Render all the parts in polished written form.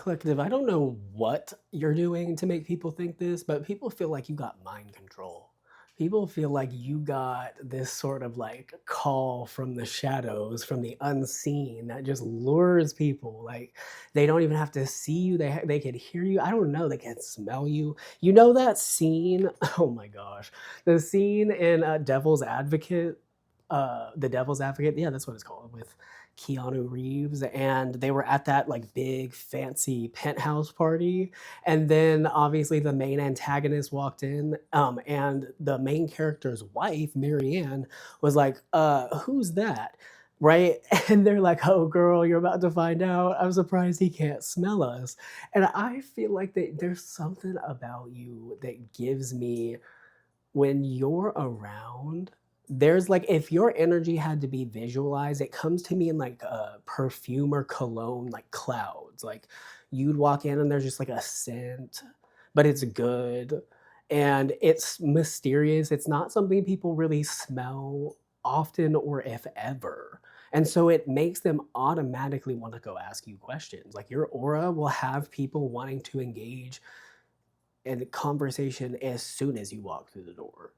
Collective, I don't know what you're doing to make people think this, but people feel like you got mind control. People feel like you got this sort of like call from the shadows, from the unseen that just lures people. Like they don't even have to see you; they can hear you. I don't know; they can smell you. You know that scene? Oh my gosh, the scene in Devil's Advocate, the Devil's Advocate. Yeah, that's what it's called with Keanu Reeves, and they were at that like big fancy penthouse party, and then obviously the main antagonist walked in, and the main character's wife, Marianne, was like, who's that?" Right? And they're like, "Oh, girl, you're about to find out. I'm surprised he can't smell us." And I feel like there's something about you that gives me when you're around, there's like if your energy had to be visualized, it comes to me in like perfume or cologne, like clouds. Like you'd walk in and there's just like a scent, but it's good and it's mysterious. It's not something people really smell often or if ever. And so it makes them automatically want to go ask you questions. Like your aura will have people wanting to engage in conversation as soon as you walk through the door,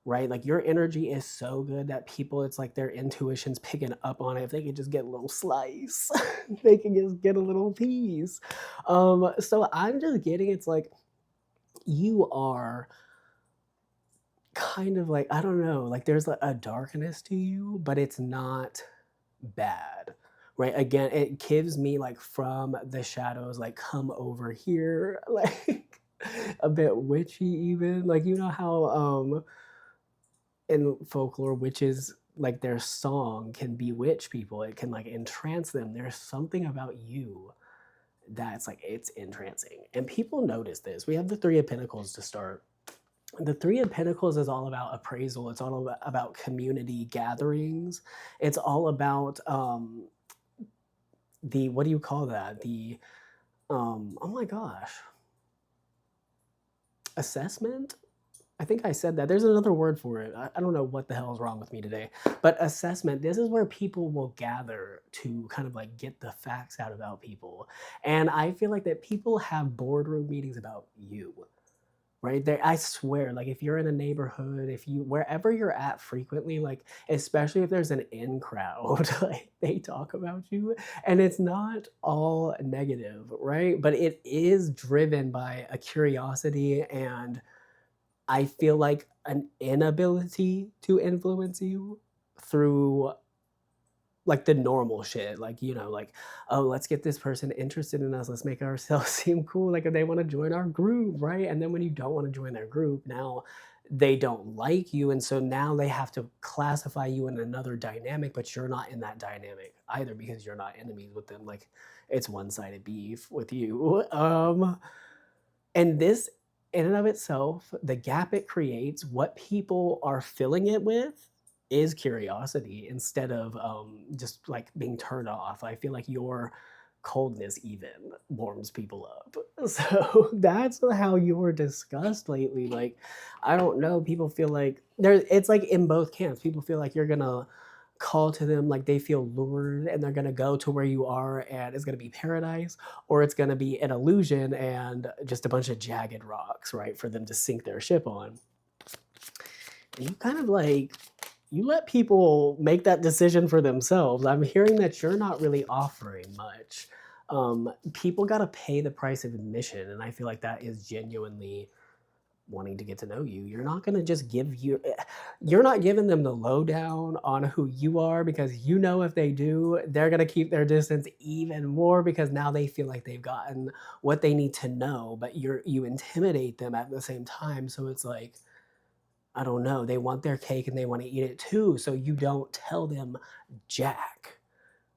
right? Like your energy is so good that people, it's like their intuition's picking up on it. If they could just get a little slice, they can just get a little piece. So I'm just getting it's like you are kind of like, I don't know, like there's a darkness to you, but it's not bad. Right. Again, it gives me like from the shadows, like come over here, like a bit witchy even. Like you know how in folklore witches like their song can bewitch people. It can like entrance them. There's something about you that's like it's entrancing. And people notice this. We have the Three of Pentacles to start. The Three of Pentacles is all about appraisal. It's all about community gatherings. It's all about the what do you call that? The oh my gosh, assessment. I think I said that. There's another word for it. I don't know what the hell is wrong with me today. But assessment, this is where people will gather to kind of like get the facts out about people. And I feel like that people have boardroom meetings about you. Right there, I swear, like if you're in a neighborhood, if you wherever you're at frequently, like especially if there's an in crowd, like they talk about you, and it's not all negative, right? But it is driven by a curiosity and I feel like an inability to influence you through like the normal shit, like, you know, like, "Oh, let's get this person interested in us, let's make ourselves seem cool, like, if they wanna join our group," right? And then when you don't wanna join their group, now they don't like you, and so now they have to classify you in another dynamic, but you're not in that dynamic either because you're not enemies with them, like, it's one-sided beef with you, and this in and of itself, the gap it creates, what people are filling it with is curiosity instead of just like being turned off. I feel like your coldness even warms people up. So that's how you were discussed lately. Like, I don't know, people feel like there it's like in both camps. People feel like you're gonna call to them like they feel lured and they're going to go to where you are and it's going to be paradise or it's going to be an illusion and just a bunch of jagged rocks, right, for them to sink their ship on. And you kind of like you let people make that decision for themselves. I'm hearing that you're not really offering much. People got to pay the price of admission and I feel like that is genuinely wanting to get to know you. You're not gonna just you're not giving them the lowdown on who you are because you know if they do, they're gonna keep their distance even more because now they feel like they've gotten what they need to know, but you intimidate them at the same time. So it's like, I don't know, they want their cake and they want to eat it too. So you don't tell them jack.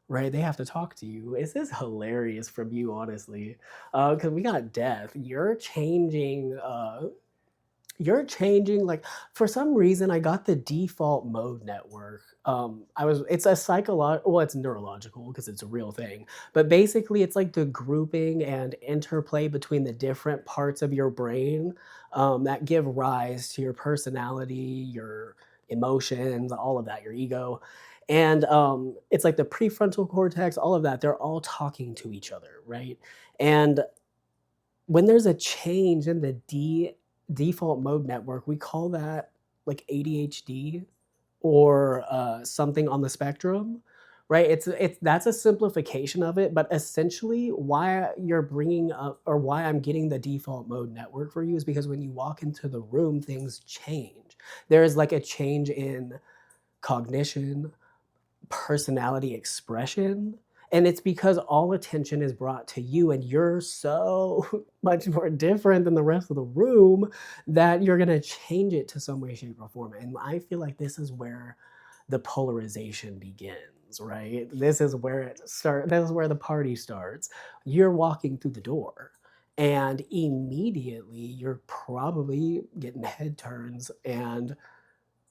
Right, they have to talk to you. This is hilarious from you, honestly, because we got death. You're changing like for some reason I got the default mode network. I was it's a psychological well, it's neurological because it's a real thing. But basically it's like the grouping and interplay between the different parts of your brain that give rise to your personality, your emotions, all of that, your ego. And it's like the prefrontal cortex, all of that, they're all talking to each other, right? And when there's a change in the default mode network, we call that like ADHD or something on the spectrum, right? It's that's a simplification of it, but essentially, why you're bringing up or why I'm getting the default mode network for you is because when you walk into the room, things change. There is like a change in cognition, personality expression, and it's because all attention is brought to you and you're so much more different than the rest of the room that you're going to change it to some way, shape, or form. And I feel like this is where the polarization begins, right? This is where this is where the party starts. You're walking through the door and immediately you're probably getting head turns, and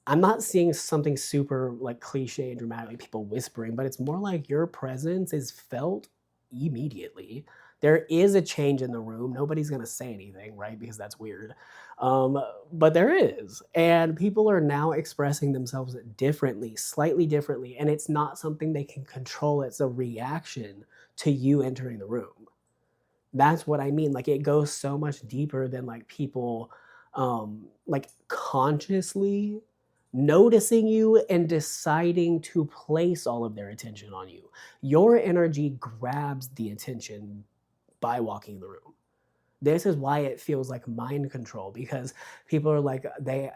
I'm not seeing something super like cliche and dramatic, like people whispering, but it's more like your presence is felt immediately. There is a change in the room. Nobody's gonna say anything, right? Because that's weird. Um, but there is. And people are now expressing themselves differently, slightly differently. And it's not something they can control. It's a reaction to you entering the room. That's what I mean. Like it goes so much deeper than like people like consciously noticing you and deciding to place all of their attention on you. Your energy grabs the attention by walking in the room. This is why it feels like mind control, because people are like they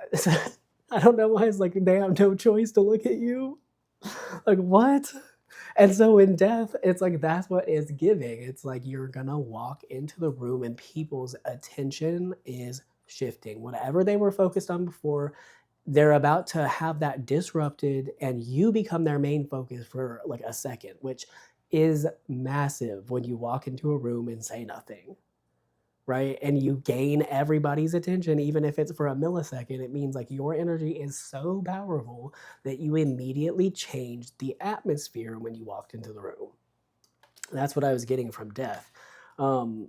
I don't know why it's like they have no choice to look at you. Like what? And so in death, it's like that's what it's giving. It's like you're gonna walk into the room and people's attention is shifting. Whatever they were focused on before, they're about to have that disrupted and you become their main focus for like a second, which is massive when you walk into a room and say nothing, right? And you gain everybody's attention, even if it's for a millisecond. It means like your energy is so powerful that you immediately changed the atmosphere when you walked into the room. That's what I was getting from death. Um,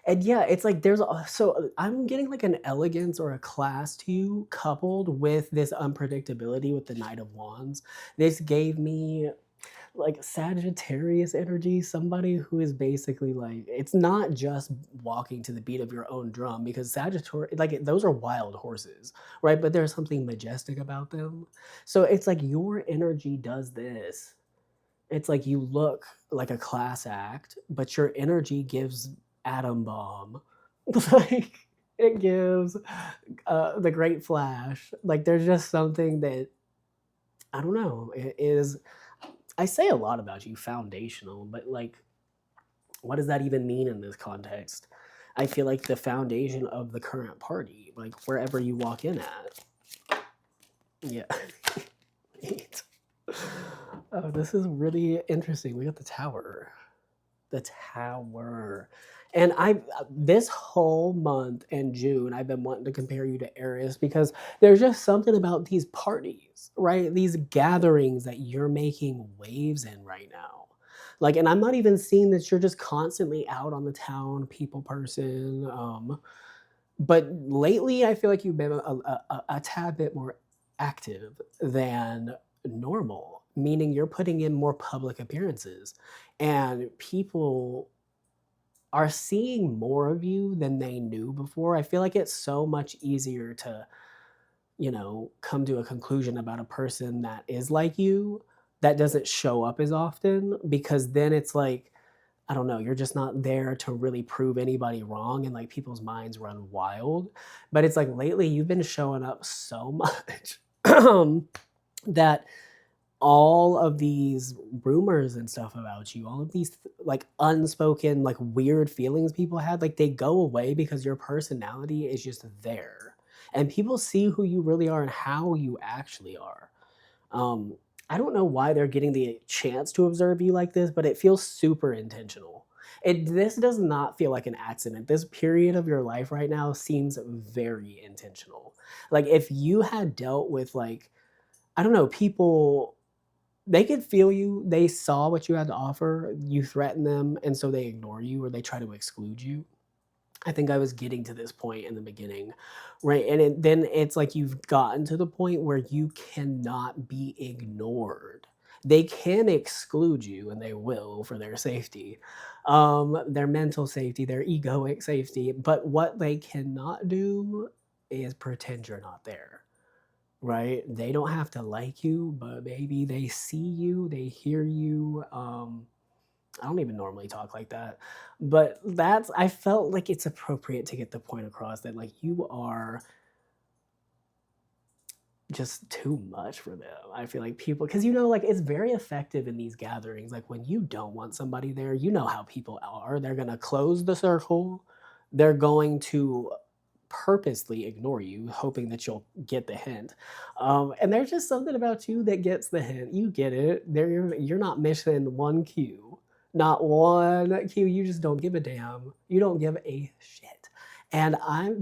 and yeah, it's like so I'm getting like an elegance or a class to you coupled with this unpredictability with the Knight of Wands. This gave me like Sagittarius energy, somebody who is basically like it's not just walking to the beat of your own drum, because Sagittarius, like those are wild horses, right? But there's something majestic about them. So it's like your energy does this. It's like you look like a class act, but your energy gives atom bomb. Like it gives the Great Flash. Like there's just something that I don't know. It is I say a lot about you foundational, but like, what does that even mean in this context? I feel like the foundation of the current party, like wherever you walk in at. Yeah. Neat. Oh, this is really interesting. We got the tower. The tower. And I this whole month in June, I've been wanting to compare you to Aries because there's just something about these parties, right? These gatherings that you're making waves in right now. Like, and I'm not even seeing that you're just constantly out on the town, people person. But lately, I feel like you've been a tad bit more active than normal, meaning you're putting in more public appearances, and people are seeing more of you than they knew before. I feel like it's so much easier to, come to a conclusion about a person that is like you that doesn't show up as often, because then it's like, I don't know, you're just not there to really prove anybody wrong and like people's minds run wild. But it's like lately you've been showing up so much that all of these rumors and stuff about you, all of these like unspoken, like weird feelings people had, like they go away because your personality is just there. And people see who you really are and how you actually are. Um, I don't know why they're getting the chance to observe you like this, but it feels super intentional. This does not feel like an accident. This period of your life right now seems very intentional. Like if you had dealt with like, I don't know, people, they could feel you, they saw what you had to offer, you threaten them, and so they ignore you or they try to exclude you. I think I was getting to this point in the beginning, right? And then it's like you've gotten to the point where you cannot be ignored. They can exclude you, and they will for their safety, their mental safety, their egoic safety. But what they cannot do is pretend you're not there, right? They don't have to like you, but maybe they see you, they hear you. I don't even normally talk like that, but that's I felt like it's appropriate to get the point across that like you are just too much for them. I feel like people, because like it's very effective in these gatherings. Like when you don't want somebody there, you know how people are. They're gonna close the circle. They're going to purposely ignore you, hoping that you'll get the hint. And there's just something about you that gets the hint. You get it. You're not missing one cue, not one cue. You just don't give a damn. You don't give a shit. And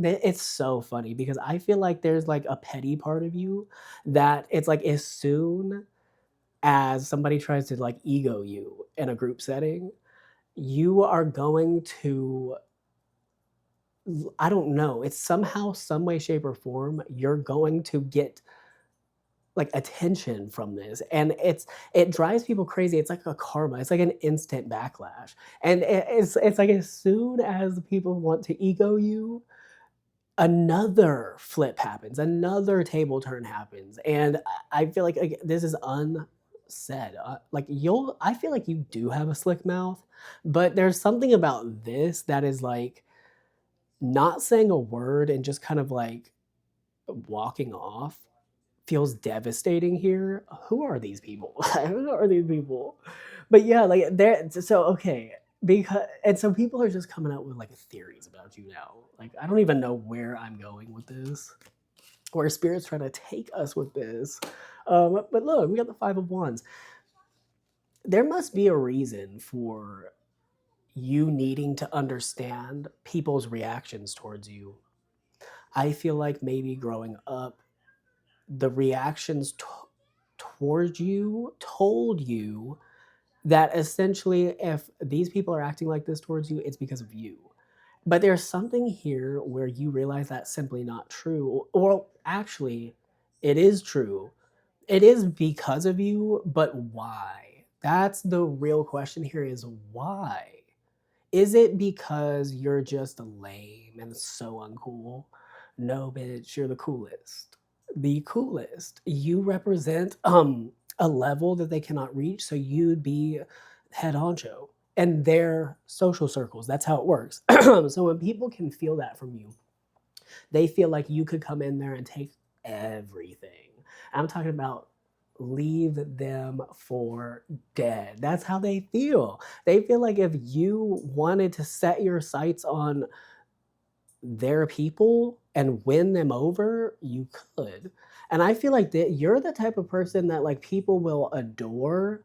it's so funny because I feel like there's like a petty part of you that it's like as soon as somebody tries to like ego you in a group setting, you are going to, I don't know, it's somehow, some way, shape, or form, you're going to get like attention from this. And it drives people crazy. It's like a karma. It's like an instant backlash. And it's like as soon as people want to ego you, another flip happens, another table turn happens, and I feel like this is unsaid. Like I feel like you do have a slick mouth, but there's something about this that is like not saying a word and just kind of like walking off feels devastating here. Who are these people? Who are these people? But yeah, like they're so okay. Because and so people are just coming out with like theories about you now. Like I don't even know where I'm going with this, where spirit's trying to take us with this. But look, we got the Five of Wands. There must be a reason for you needing to understand people's reactions towards you. I feel like maybe growing up, the reactions towards you told you that essentially if these people are acting like this towards you, it's because of you. But there's something here where you realize that's simply not true. Or actually, it is true. It is because of you, but why? That's the real question here is why? Is it because you're just lame and so uncool? No, bitch, you're the coolest. The coolest. You represent a level that they cannot reach, so you'd be head honcho. And their social circles. That's how it works. So when people can feel that from you, they feel like you could come in there and take everything. I'm talking about leave them for dead. That's how they feel. They feel like if you wanted to set your sights on their people and win them over, you could. And I feel like that you're the type of person that like people will adore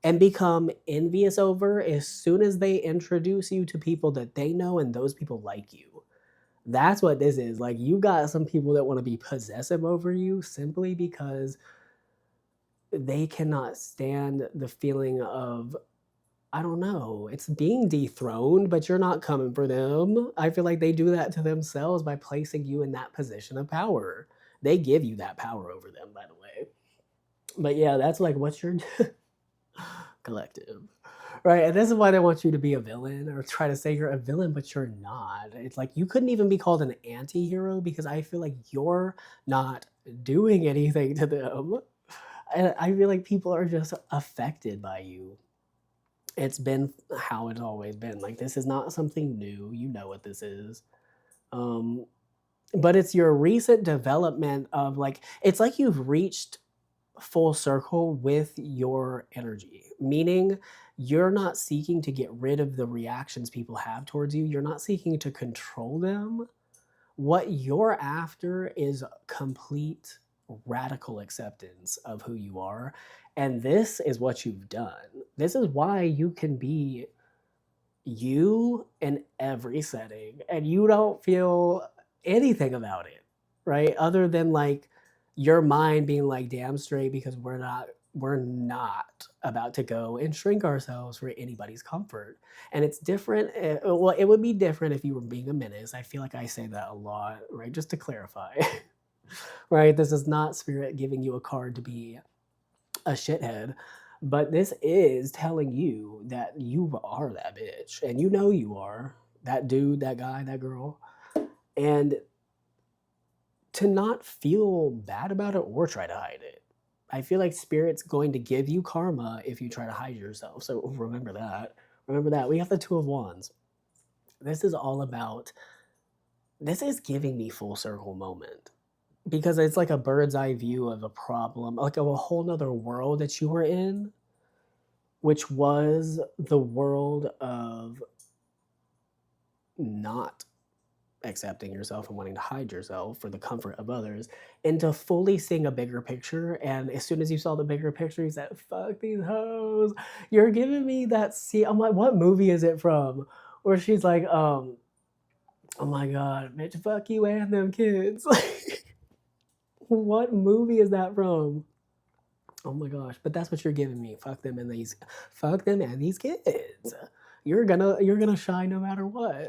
and become envious over as soon as they introduce you to people that they know and those people like you. That's what this is. Like you got some people that want to be possessive over you simply because they cannot stand the feeling of, I don't know, it's being dethroned, but you're not coming for them. I feel like they do that to themselves by placing you in that position of power. They give you that power over them, by the way. But yeah, that's like what's your collective. Right, and this is why they want you to be a villain or try to say you're a villain, but you're not. It's like you couldn't even be called an anti-hero because I feel like you're not doing anything to them. And I feel like people are just affected by you. It's been how it's always been. Like this is not something new. You know what this is. Um, but it's your recent development of like it's like you've reached full circle with your energy, meaning you're not seeking to get rid of the reactions people have towards you. You're not seeking to control them. What you're after is complete radical acceptance of who you are. And this is what you've done. This is why you can be you in every setting and you don't feel anything about it, right? Other than like your mind being like damn straight because we're not we're not about to go and shrink ourselves for anybody's comfort. And it's different. Well, it would be different if you were being a menace. I feel like I say that a lot, right? Just to clarify, right? This is not spirit giving you a card to be a shithead, but this is telling you that you are that bitch, and you know you are that dude, that guy, that girl, and to not feel bad about it or try to hide it. I feel like spirit's going to give you karma if you try to hide yourself. So remember that. Remember that. We have the Two of Wands. This is all about, this is giving me full circle moment because it's like a bird's eye view of a problem, like of a whole nother world that you were in, which was the world of not accepting yourself and wanting to hide yourself for the comfort of others, into fully seeing a bigger picture. And as soon as you saw the bigger picture, you said, fuck these hoes. You're giving me that scene. I'm like, what movie is it from? Where she's like, oh my God, bitch, fuck you and them kids. What movie is that from? Oh my gosh, but that's what you're giving me. Fuck them and these kids. You're gonna shine no matter what.